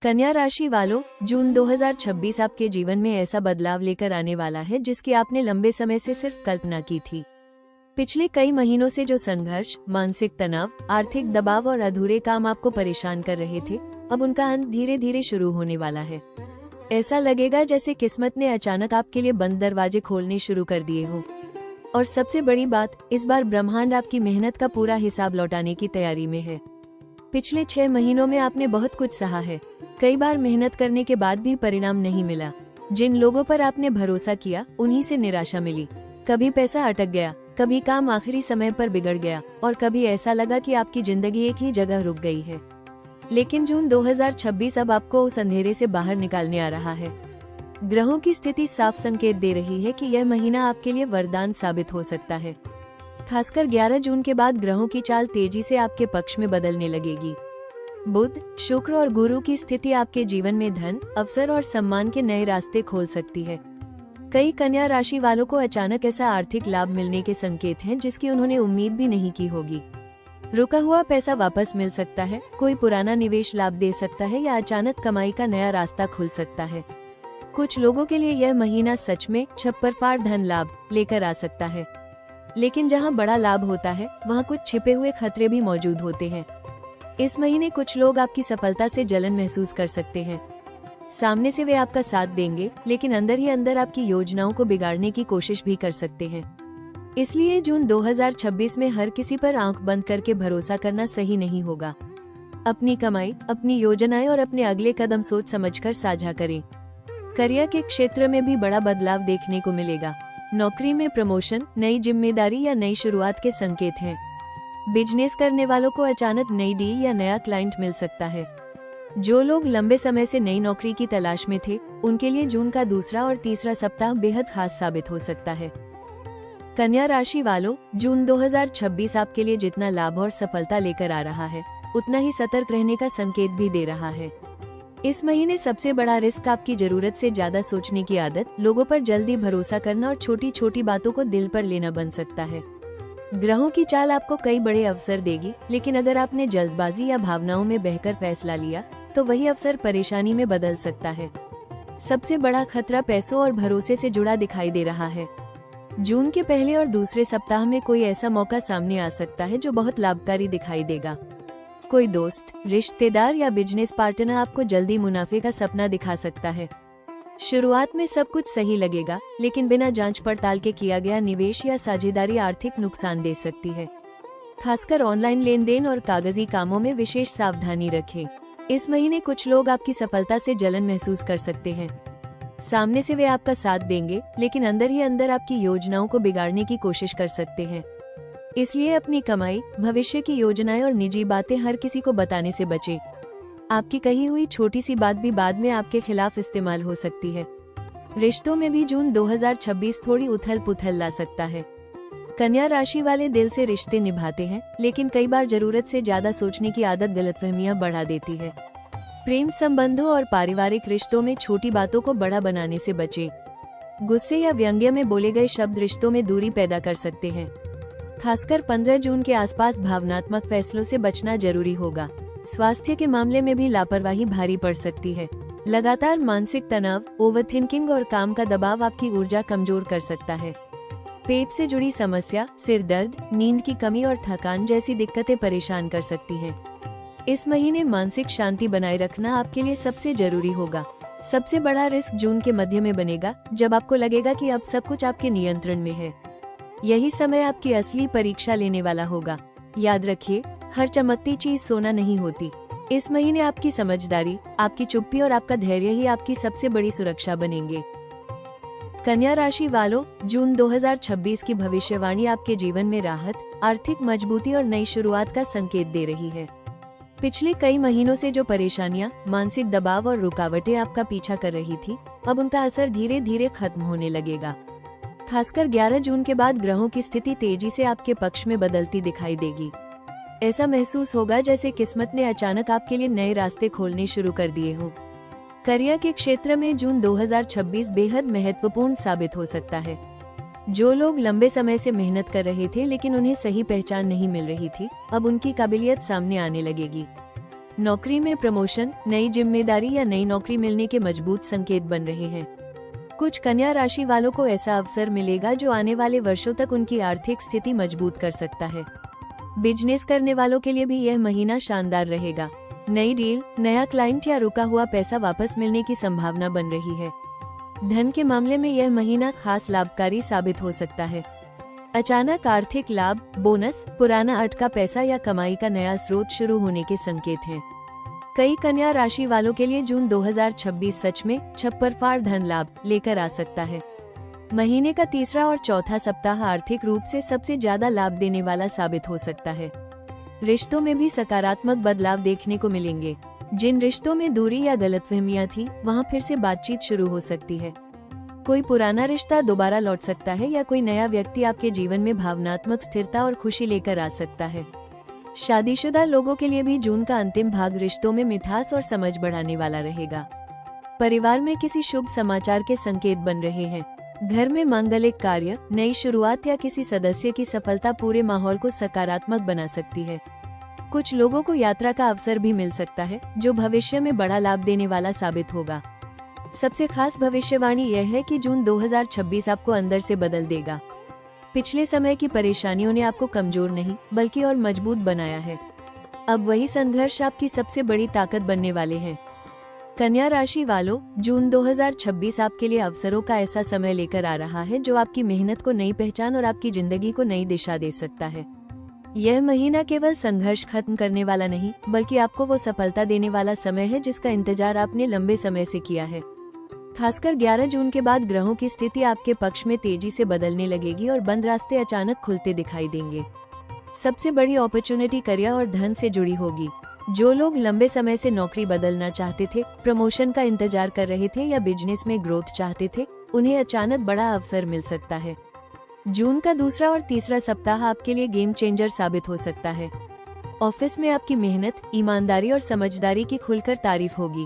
कन्या राशि वालों, जून 2026 आपके जीवन में ऐसा बदलाव लेकर आने वाला है जिसकी आपने लंबे समय से सिर्फ कल्पना की थी। पिछले कई महीनों से जो संघर्ष, मानसिक तनाव, आर्थिक दबाव और अधूरे काम आपको परेशान कर रहे थे, अब उनका अंत धीरे धीरे शुरू होने वाला है। ऐसा लगेगा जैसे किस्मत ने अचानक आपके लिए बंद दरवाजे खोलने शुरू कर दिए हो। और सबसे बड़ी बात, इस बार ब्रह्मांड आपकी मेहनत का पूरा हिसाब लौटाने की तैयारी में है। पिछले 6 महीनों में आपने बहुत कुछ सहा है। कई बार मेहनत करने के बाद भी परिणाम नहीं मिला। जिन लोगों पर आपने भरोसा किया, उन्हीं से निराशा मिली। कभी पैसा अटक गया, कभी काम आखिरी समय पर बिगड़ गया और कभी ऐसा लगा कि आपकी जिंदगी एक ही जगह रुक गई है। लेकिन जून 2026 अब आपको उस अंधेरे से बाहर निकालने आ रहा है। ग्रहों की स्थिति साफ संकेत दे रही है कि यह महीना आपके लिए वरदान साबित हो सकता है। खासकर 11 जून के बाद ग्रहों की चाल तेजी से आपके पक्ष में बदलने लगेगी। बुध, शुक्र और गुरु की स्थिति आपके जीवन में धन, अवसर और सम्मान के नए रास्ते खोल सकती है। कई कन्या राशि वालों को अचानक ऐसा आर्थिक लाभ मिलने के संकेत हैं जिसकी उन्होंने उम्मीद भी नहीं की होगी। रुका हुआ पैसा वापस मिल सकता है, कोई पुराना निवेश लाभ दे सकता है या अचानक कमाई का नया रास्ता खुल सकता है। कुछ लोगों के लिए यह महीना सच में छप्परफाड़ धन लाभ लेकर आ सकता है। लेकिन जहां बड़ा लाभ होता है, वहां कुछ छिपे हुए खतरे भी मौजूद होते हैं। इस महीने कुछ लोग आपकी सफलता से जलन महसूस कर सकते हैं। सामने से वे आपका साथ देंगे, लेकिन अंदर ही अंदर आपकी योजनाओं को बिगाड़ने की कोशिश भी कर सकते हैं। इसलिए जून 2026 में हर किसी पर आंख बंद करके भरोसा करना सही नहीं होगा। अपनी कमाई, अपनी योजनाएं और अपने अगले कदम सोच समझकर साझा करें। करियर के क्षेत्र में भी बड़ा बदलाव देखने को मिलेगा। नौकरी में प्रमोशन, नई जिम्मेदारी या नई शुरुआत के संकेत हैं। बिजनेस करने वालों को अचानक नई डील या नया क्लाइंट मिल सकता है। जो लोग लंबे समय से नई नौकरी की तलाश में थे, उनके लिए जून का दूसरा और तीसरा सप्ताह बेहद खास साबित हो सकता है। कन्या राशि वालों, जून 2026 आपके लिए जितना लाभ और सफलता लेकर आ रहा है, उतना ही सतर्क रहने का संकेत भी दे रहा है। इस महीने सबसे बड़ा रिस्क आपकी जरूरत से ज्यादा सोचने की आदत, लोगों पर जल्दी भरोसा करना और छोटी छोटी बातों को दिल पर लेना बन सकता है। ग्रहों की चाल आपको कई बड़े अवसर देगी, लेकिन अगर आपने जल्दबाजी या भावनाओं में बहकर फैसला लिया, तो वही अवसर परेशानी में बदल सकता है। सबसे बड़ा खतरा पैसों और भरोसे से जुड़ा दिखाई दे रहा है। जून के पहले और दूसरे सप्ताह में कोई ऐसा मौका सामने आ सकता है जो बहुत लाभकारी दिखाई देगा। कोई दोस्त, रिश्तेदार या बिजनेस पार्टनर आपको जल्दी मुनाफे का सपना दिखा सकता है। शुरुआत में सब कुछ सही लगेगा, लेकिन बिना जांच पड़ताल के किया गया निवेश या साझेदारी आर्थिक नुकसान दे सकती है। खासकर ऑनलाइन लेन देन और कागजी कामों में विशेष सावधानी रखें। इस महीने कुछ लोग आपकी सफलता से जलन महसूस कर सकते हैं। सामने से वे आपका साथ देंगे, लेकिन अंदर ही अंदर आपकी योजनाओं को बिगाड़ने की कोशिश कर सकते हैं। इसलिए अपनी कमाई, भविष्य की योजनाएं और निजी बातें हर किसी को बताने से बचें। आपकी कही हुई छोटी सी बात भी बाद में आपके खिलाफ इस्तेमाल हो सकती है। रिश्तों में भी जून 2026 थोड़ी उथल पुथल ला सकता है। कन्या राशि वाले दिल से रिश्ते निभाते हैं, लेकिन कई बार जरूरत से ज्यादा सोचने की आदत गलतफहमियां बढ़ा देती है। प्रेम संबंधों और पारिवारिक रिश्तों में छोटी बातों को बड़ा बनाने से बचें। गुस्से या व्यंग्य में बोले गए शब्द रिश्तों में दूरी पैदा कर सकते हैं। खासकर 15 जून के आसपास भावनात्मक फैसलों से बचना जरूरी होगा। स्वास्थ्य के मामले में भी लापरवाही भारी पड़ सकती है। लगातार मानसिक तनाव, ओवरथिंकिंग और काम का दबाव आपकी ऊर्जा कमजोर कर सकता है। पेट से जुड़ी समस्या, सिर दर्द, नींद की कमी और थकान जैसी दिक्कतें परेशान कर सकती हैं। इस महीने मानसिक शांति बनाए रखना आपके लिए सबसे जरूरी होगा। सबसे बड़ा रिस्क जून के मध्य में बनेगा, जब आपको लगेगा कि अब सब कुछ आपके नियंत्रण में है। यही समय आपकी असली परीक्षा लेने वाला होगा। याद रखिए, हर चमकती चीज सोना नहीं होती। इस महीने आपकी समझदारी, आपकी चुप्पी और आपका धैर्य ही आपकी सबसे बड़ी सुरक्षा बनेंगे। कन्या राशि वालों, जून 2026 की भविष्यवाणी आपके जीवन में राहत, आर्थिक मजबूती और नई शुरुआत का संकेत दे रही है। पिछले कई महीनों से जो परेशानियां, मानसिक दबाव और रुकावटें आपका पीछा कर रही थी, अब उनका असर धीरे धीरे खत्म होने लगेगा। खासकर 11 जून के बाद ग्रहों की स्थिति तेजी से आपके पक्ष में बदलती दिखाई देगी। ऐसा महसूस होगा जैसे किस्मत ने अचानक आपके लिए नए रास्ते खोलने शुरू कर दिए हो। करियर के क्षेत्र में जून 2026 बेहद महत्वपूर्ण साबित हो सकता है। जो लोग लंबे समय से मेहनत कर रहे थे लेकिन उन्हें सही पहचान नहीं मिल रही थी, अब उनकी काबिलियत सामने आने लगेगी। नौकरी में प्रमोशन, नई जिम्मेदारी या नई नौकरी मिलने के मजबूत संकेत बन रहे हैं। कुछ कन्या राशि वालों को ऐसा अवसर मिलेगा जो आने वाले वर्षों तक उनकी आर्थिक स्थिति मजबूत कर सकता है। बिजनेस करने वालों के लिए भी यह महीना शानदार रहेगा। नई डील, नया क्लाइंट या रुका हुआ पैसा वापस मिलने की संभावना बन रही है। धन के मामले में यह महीना खास लाभकारी साबित हो सकता है। अचानक आर्थिक लाभ, बोनस, पुराना अटका पैसा या कमाई का नया स्रोत शुरू होने के संकेत हैं। कई कन्या राशि वालों के लिए जून 2026 सच में छप्परफाड़ धन लाभ लेकर आ सकता है। महीने का तीसरा और चौथा सप्ताह आर्थिक रूप से सबसे ज्यादा लाभ देने वाला साबित हो सकता है। रिश्तों में भी सकारात्मक बदलाव देखने को मिलेंगे। जिन रिश्तों में दूरी या गलतफहमियां थी, वहां फिर से बातचीत शुरू हो सकती है। कोई पुराना रिश्ता दोबारा लौट सकता है या कोई नया व्यक्ति आपके जीवन में भावनात्मक स्थिरता और खुशी लेकर आ सकता है। शादीशुदा लोगों के लिए भी जून का अंतिम भाग रिश्तों में मिठास और समझ बढ़ाने वाला रहेगा। परिवार में किसी शुभ समाचार के संकेत बन रहे हैं। घर में मांगलिक कार्य, नई शुरुआत या किसी सदस्य की सफलता पूरे माहौल को सकारात्मक बना सकती है। कुछ लोगों को यात्रा का अवसर भी मिल सकता है, जो भविष्य में बड़ा लाभ देने वाला साबित होगा। सबसे खास भविष्यवाणी यह है कि जून 2026 आपको अंदर से बदल देगा। पिछले समय की परेशानियों ने आपको कमजोर नहीं बल्कि और मजबूत बनाया है। अब वही संघर्ष आपकी सबसे बड़ी ताकत बनने वाले हैं। कन्या राशि वालों, जून 2026 आपके लिए अवसरों का ऐसा समय लेकर आ रहा है जो आपकी मेहनत को नई पहचान और आपकी जिंदगी को नई दिशा दे सकता है। यह महीना केवल संघर्ष खत्म करने वाला नहीं बल्कि आपको वो सफलता देने वाला समय है जिसका इंतजार आपने लंबे समय से किया है। खासकर 11 जून के बाद ग्रहों की स्थिति आपके पक्ष में तेजी से बदलने लगेगी और बंद रास्ते अचानक खुलते दिखाई देंगे। सबसे बड़ी अपॉर्चुनिटी करियर और धन से जुड़ी होगी। जो लोग लंबे समय से नौकरी बदलना चाहते थे, प्रमोशन का इंतजार कर रहे थे या बिजनेस में ग्रोथ चाहते थे, उन्हें अचानक बड़ा अवसर मिल सकता है। जून का दूसरा और तीसरा सप्ताह आपके लिए गेम चेंजर साबित हो सकता है। ऑफिस में आपकी मेहनत, ईमानदारी और समझदारी की खुलकर तारीफ होगी।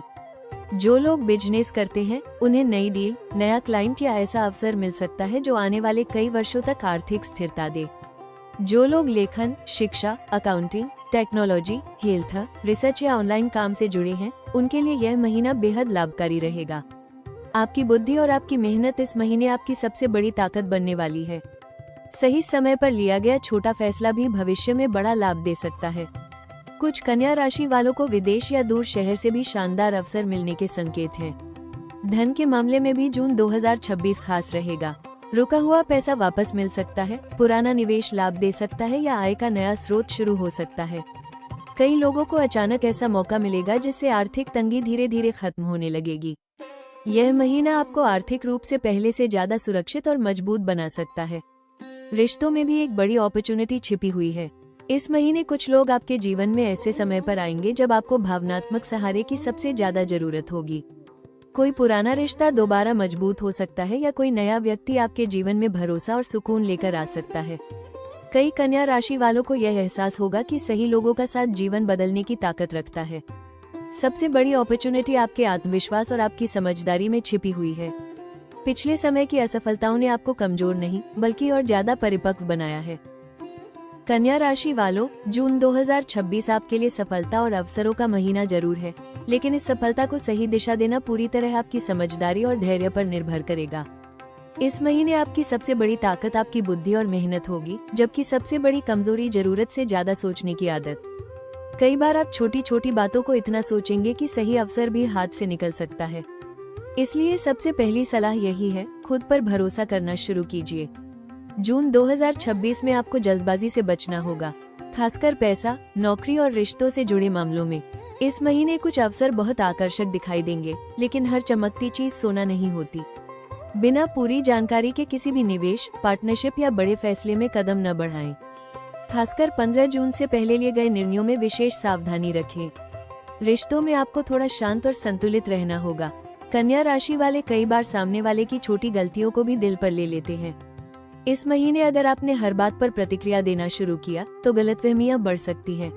जो लोग बिजनेस करते हैं, उन्हें नई डील, नया क्लाइंट या ऐसा अवसर मिल सकता है जो आने वाले कई वर्षों तक आर्थिक स्थिरता दे। जो लोग लेखन, शिक्षा, अकाउंटिंग, टेक्नोलॉजी, हेल्थ, रिसर्च या ऑनलाइन काम से जुड़े हैं, उनके लिए यह महीना बेहद लाभकारी रहेगा। आपकी बुद्धि और आपकी मेहनत इस महीने आपकी सबसे बड़ी ताकत बनने वाली है। सही समय पर लिया गया छोटा फैसला भी भविष्य में बड़ा लाभ दे सकता है। कुछ कन्या राशि वालों को विदेश या दूर शहर से भी शानदार अवसर मिलने के संकेत हैं। धन के मामले में भी जून 2026 खास रहेगा। रुका हुआ पैसा वापस मिल सकता है, पुराना निवेश लाभ दे सकता है या आय का नया स्रोत शुरू हो सकता है। कई लोगों को अचानक ऐसा मौका मिलेगा जिससे आर्थिक तंगी धीरे धीरे खत्म होने लगेगी। यह महीना आपको आर्थिक रूप से पहले से ज्यादा सुरक्षित और मजबूत बना सकता है। रिश्तों में भी एक बड़ी अपॉर्चुनिटी छिपी हुई है। इस महीने कुछ लोग आपके जीवन में ऐसे समय पर आएंगे जब आपको भावनात्मक सहारे की सबसे ज्यादा जरूरत होगी। कोई पुराना रिश्ता दोबारा मजबूत हो सकता है या कोई नया व्यक्ति आपके जीवन में भरोसा और सुकून लेकर आ सकता है। कई कन्या राशि वालों को यह एहसास होगा कि सही लोगों का साथ जीवन बदलने की ताकत रखता है। सबसे बड़ी अपॉर्चुनिटी आपके आत्मविश्वास और आपकी समझदारी में छिपी हुई है। पिछले समय की असफलताओं ने आपको कमजोर नहीं बल्कि और ज्यादा परिपक्व बनाया है। कन्या राशि वालों, जून 2026 आपके लिए सफलता और अवसरों का महीना जरूर है, लेकिन इस सफलता को सही दिशा देना पूरी तरह आपकी समझदारी और धैर्य पर निर्भर करेगा। इस महीने आपकी सबसे बड़ी ताकत आपकी बुद्धि और मेहनत होगी, जबकि सबसे बड़ी कमजोरी जरूरत से ज्यादा सोचने की आदत। कई बार आप छोटी छोटी बातों को इतना सोचेंगे कि सही अवसर भी हाथ से निकल सकता है। इसलिए सबसे पहली सलाह यही है, खुद पर भरोसा करना शुरू कीजिए। जून 2026 में आपको जल्दबाजी से बचना होगा, खासकर पैसा, नौकरी और रिश्तों से जुड़े मामलों में। इस महीने कुछ अवसर बहुत आकर्षक दिखाई देंगे, लेकिन हर चमकती चीज सोना नहीं होती। बिना पूरी जानकारी के किसी भी निवेश, पार्टनरशिप या बड़े फैसले में कदम न बढ़ाएं। खासकर 15 जून से पहले लिए गए निर्णयों में विशेष सावधानी रखें। रिश्तों में आपको थोड़ा शांत और संतुलित रहना होगा। कन्या राशि वाले कई बार सामने वाले की छोटी गलतियों को भी दिल पर ले लेते हैं। इस महीने अगर आपने हर बात पर प्रतिक्रिया देना शुरू किया तो गलतफहमियां बढ़ सकती हैं।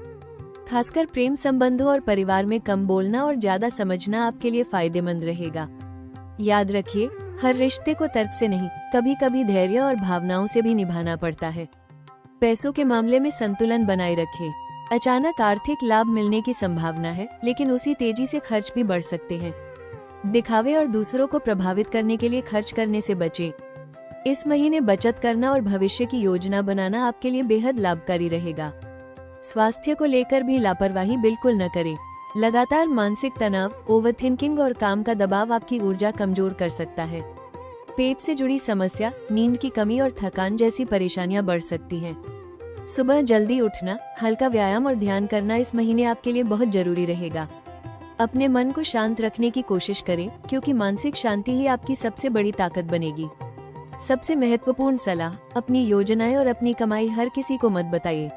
खासकर प्रेम संबंधों और परिवार में कम बोलना और ज्यादा समझना आपके लिए फायदेमंद रहेगा। याद रखिए, हर रिश्ते को तर्क से नहीं, कभी कभी धैर्य और भावनाओं से भी निभाना पड़ता है। पैसों के मामले में संतुलन बनाए रखें। अचानक आर्थिक लाभ मिलने की संभावना है, लेकिन उसी तेजी से खर्च भी बढ़ सकते हैं। दिखावे और दूसरों को प्रभावित करने के लिए खर्च करने से बचें। इस महीने बचत करना और भविष्य की योजना बनाना आपके लिए बेहद लाभकारी रहेगा। स्वास्थ्य को लेकर भी लापरवाही बिल्कुल न करें। लगातार मानसिक तनाव, ओवरथिंकिंग और काम का दबाव आपकी ऊर्जा कमजोर कर सकता है। पेट से जुड़ी समस्या, नींद की कमी और थकान जैसी परेशानियां बढ़ सकती हैं। सुबह जल्दी उठना, हल्का व्यायाम और ध्यान करना इस महीने आपके लिए बहुत जरूरी रहेगा। अपने मन को शांत रखने की कोशिश करें, क्योंकि मानसिक शांति ही आपकी सबसे बड़ी ताकत बनेगी। सबसे महत्वपूर्ण सलाह, अपनी योजनाएं और अपनी कमाई हर किसी को मत बताइए।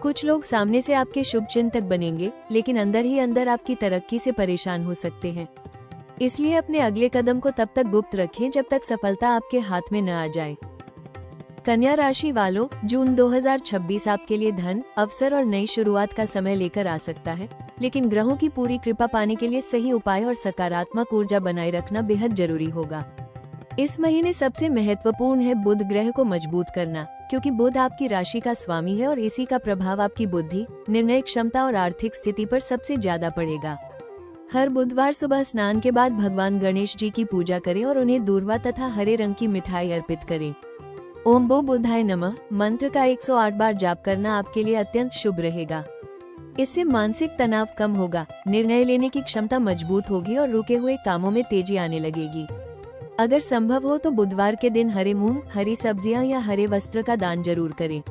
कुछ लोग सामने से आपके शुभचिंतक बनेंगे, लेकिन अंदर ही अंदर आपकी तरक्की से परेशान हो सकते हैं। इसलिए अपने अगले कदम को तब तक गुप्त रखें जब तक सफलता आपके हाथ में न आ जाए। कन्या राशि वालों, जून 2026 आपके लिए धन, अवसर और नई शुरुआत का समय लेकर आ सकता है, लेकिन ग्रहों की पूरी कृपा पाने के लिए सही उपाय और सकारात्मक ऊर्जा बनाए रखना बेहद जरूरी होगा। इस महीने सबसे महत्वपूर्ण है बुध ग्रह को मजबूत करना, क्योंकि बुध आपकी राशि का स्वामी है और इसी का प्रभाव आपकी बुद्धि, निर्णय क्षमता और आर्थिक स्थिति पर सबसे ज्यादा पड़ेगा। हर बुधवार सुबह स्नान के बाद भगवान गणेश जी की पूजा करें और उन्हें दूर्वा तथा हरे रंग की मिठाई अर्पित करें। ओम बो बुधाय नमः मंत्र का 108 बार जाप करना आपके लिए अत्यंत शुभ रहेगा। इससे मानसिक तनाव कम होगा, निर्णय लेने की क्षमता मजबूत होगी और रुके हुए कामों में तेजी आने लगेगी। अगर संभव हो तो बुधवार के दिन हरे मूंग, हरी सब्जियां या हरे वस्त्र का दान जरूर करें।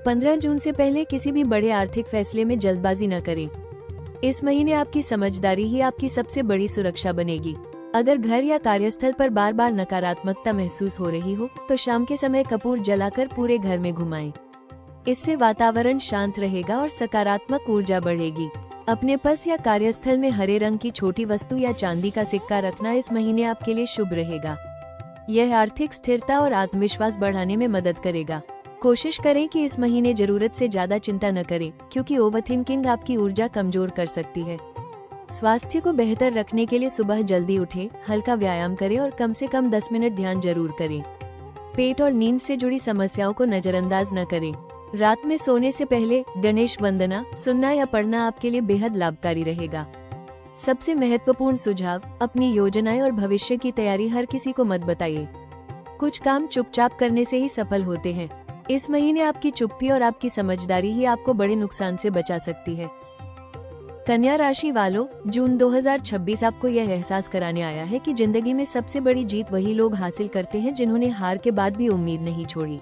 15 जून से पहले किसी भी बड़े आर्थिक फैसले में जल्दबाजी न करें। इस महीने आपकी समझदारी ही आपकी सबसे बड़ी सुरक्षा बनेगी। अगर घर या कार्यस्थल पर बार बार नकारात्मकता महसूस हो रही हो, तो शाम के समय कपूर जलाकर पूरे घर में घुमाएं। इससे वातावरण शांत रहेगा और सकारात्मक ऊर्जा बढ़ेगी। अपने पास या कार्यस्थल में हरे रंग की छोटी वस्तु या चांदी का सिक्का रखना इस महीने आपके लिए शुभ रहेगा। यह आर्थिक स्थिरता और आत्मविश्वास बढ़ाने में मदद करेगा। कोशिश करें कि इस महीने जरूरत से ज्यादा चिंता न करें, क्योंकि ओवरथिंकिंग आपकी ऊर्जा कमजोर कर सकती है। स्वास्थ्य को बेहतर रखने के लिए सुबह जल्दी उठें, हल्का व्यायाम करें और कम से कम 10 मिनट ध्यान जरूर करें। पेट और नींद से जुड़ी समस्याओं को नजरअंदाज न करें। रात में सोने से पहले गणेश वंदना सुनना या पढ़ना आपके लिए बेहद लाभकारी रहेगा। सबसे महत्वपूर्ण सुझाव, अपनी योजनाएं और भविष्य की तैयारी हर किसी को मत बताइए। कुछ काम चुपचाप करने से ही सफल होते हैं। इस महीने आपकी चुप्पी और आपकी समझदारी ही आपको बड़े नुकसान से बचा सकती है। कन्या राशि वालों, जून 2026 आपको यह एहसास कराने आया है कि जिंदगी में सबसे बड़ी जीत वही लोग हासिल करते हैं जिन्होंने हार के बाद भी उम्मीद नहीं छोड़ी।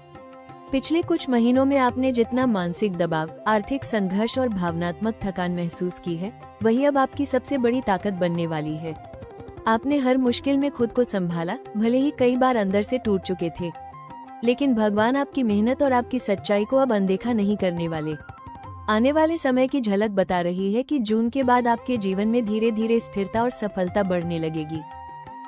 पिछले कुछ महीनों में आपने जितना मानसिक दबाव, आर्थिक संघर्ष और भावनात्मक थकान महसूस की है, वही अब आपकी सबसे बड़ी ताकत बनने वाली है। आपने हर मुश्किल में खुद को संभाला, भले ही कई बार अंदर से टूट चुके थे, लेकिन भगवान आपकी मेहनत और आपकी सच्चाई को अब अनदेखा नहीं करने वाले। आने वाले समय की झलक बता रही है कि जून के बाद आपके जीवन में धीरे धीरे स्थिरता और सफलता बढ़ने लगेगी।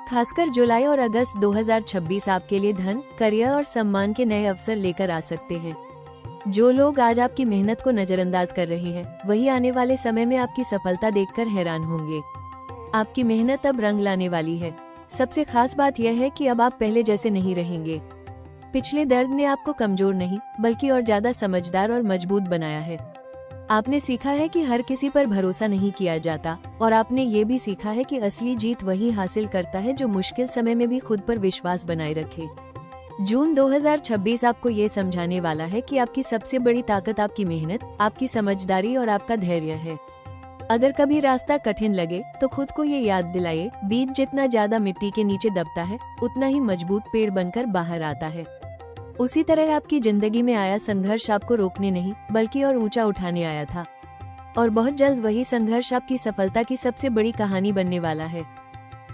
खासकर जुलाई और अगस्त 2026 आपके लिए धन, करियर और सम्मान के नए अवसर लेकर आ सकते हैं। जो लोग आज आपकी मेहनत को नजरअंदाज कर रहे हैं, वही आने वाले समय में आपकी सफलता देखकर हैरान होंगे। आपकी मेहनत अब रंग लाने वाली है। सबसे खास बात यह है कि अब आप पहले जैसे नहीं रहेंगे। पिछले दर्द ने आपको कमजोर नहीं, बल्कि और ज्यादा समझदार और मजबूत बनाया है। आपने सीखा है कि हर किसी पर भरोसा नहीं किया जाता, और आपने ये भी सीखा है कि असली जीत वही हासिल करता है जो मुश्किल समय में भी खुद पर विश्वास बनाए रखे। जून 2026 आपको ये समझाने वाला है कि आपकी सबसे बड़ी ताकत आपकी मेहनत, आपकी समझदारी और आपका धैर्य है। अगर कभी रास्ता कठिन लगे तो खुद को ये याद दिलाइए, बीज जितना ज्यादा मिट्टी के नीचे दबता है, उतना ही मजबूत पेड़ बनकर बाहर आता है। उसी तरह आपकी जिंदगी में आया संघर्ष आपको रोकने नहीं, बल्कि और ऊंचा उठाने आया था, और बहुत जल्द वही संघर्ष आपकी सफलता की सबसे बड़ी कहानी बनने वाला है।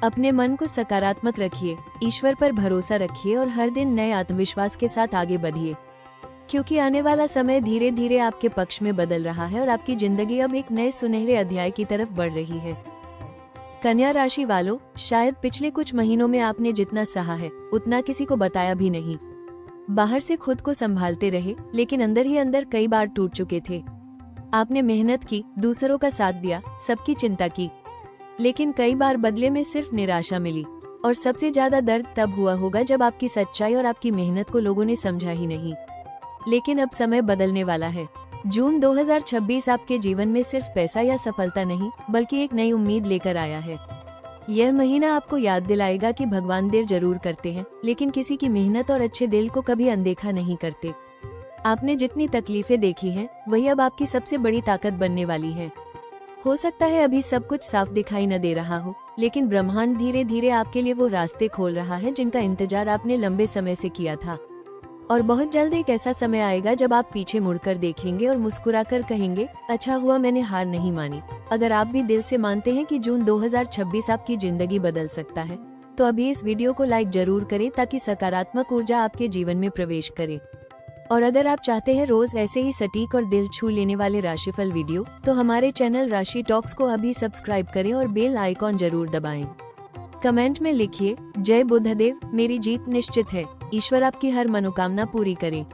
अपने मन को सकारात्मक रखिए, ईश्वर पर भरोसा रखिए और हर दिन नए आत्मविश्वास के साथ आगे बढ़िए, क्योंकि आने वाला समय धीरे धीरे आपके पक्ष में बदल रहा है और आपकी जिंदगी अब एक नए सुनहरे अध्याय की तरफ बढ़ रही है। कन्या राशि वालों, शायद पिछले कुछ महीनों में आपने जितना सहा है, उतना किसी को बताया भी नहीं। बाहर से खुद को संभालते रहे, लेकिन अंदर ही अंदर कई बार टूट चुके थे। आपने मेहनत की, दूसरों का साथ दिया, सबकी चिंता की, लेकिन कई बार बदले में सिर्फ निराशा मिली। और सबसे ज्यादा दर्द तब हुआ होगा जब आपकी सच्चाई और आपकी मेहनत को लोगों ने समझा ही नहीं। लेकिन अब समय बदलने वाला है। जून 2026 आपके जीवन में सिर्फ पैसा या सफलता नहीं बल्कि एक नई उम्मीद लेकर आया है। यह महीना आपको याद दिलाएगा कि भगवान देर जरूर करते हैं, लेकिन किसी की मेहनत और अच्छे दिल को कभी अनदेखा नहीं करते। आपने जितनी तकलीफें देखी हैं, वही अब आपकी सबसे बड़ी ताकत बनने वाली है। हो सकता है अभी सब कुछ साफ दिखाई न दे रहा हो, लेकिन ब्रह्मांड धीरे धीरे आपके लिए वो रास्ते खोल रहा है जिनका इंतजार आपने लंबे समय से किया था। और बहुत जल्द एक ऐसा समय आएगा जब आप पीछे मुड़कर देखेंगे और मुस्कुराकर कहेंगे, अच्छा हुआ मैंने हार नहीं मानी। अगर आप भी दिल से मानते हैं कि जून 2026 आपकी जिंदगी बदल सकता है, तो अभी इस वीडियो को लाइक जरूर करें ताकि सकारात्मक ऊर्जा आपके जीवन में प्रवेश करे। और अगर आप चाहते हैं रोज ऐसे ही सटीक और दिल छू लेने वाले राशिफल वीडियो, तो हमारे चैनल राशि टॉक्स को अभी सब्सक्राइब करें और बेल आइकॉन जरूर दबाएं। कमेंट में लिखिए, जय बुधदेव, मेरी जीत निश्चित है। ईश्वर आपकी हर मनोकामना पूरी करे।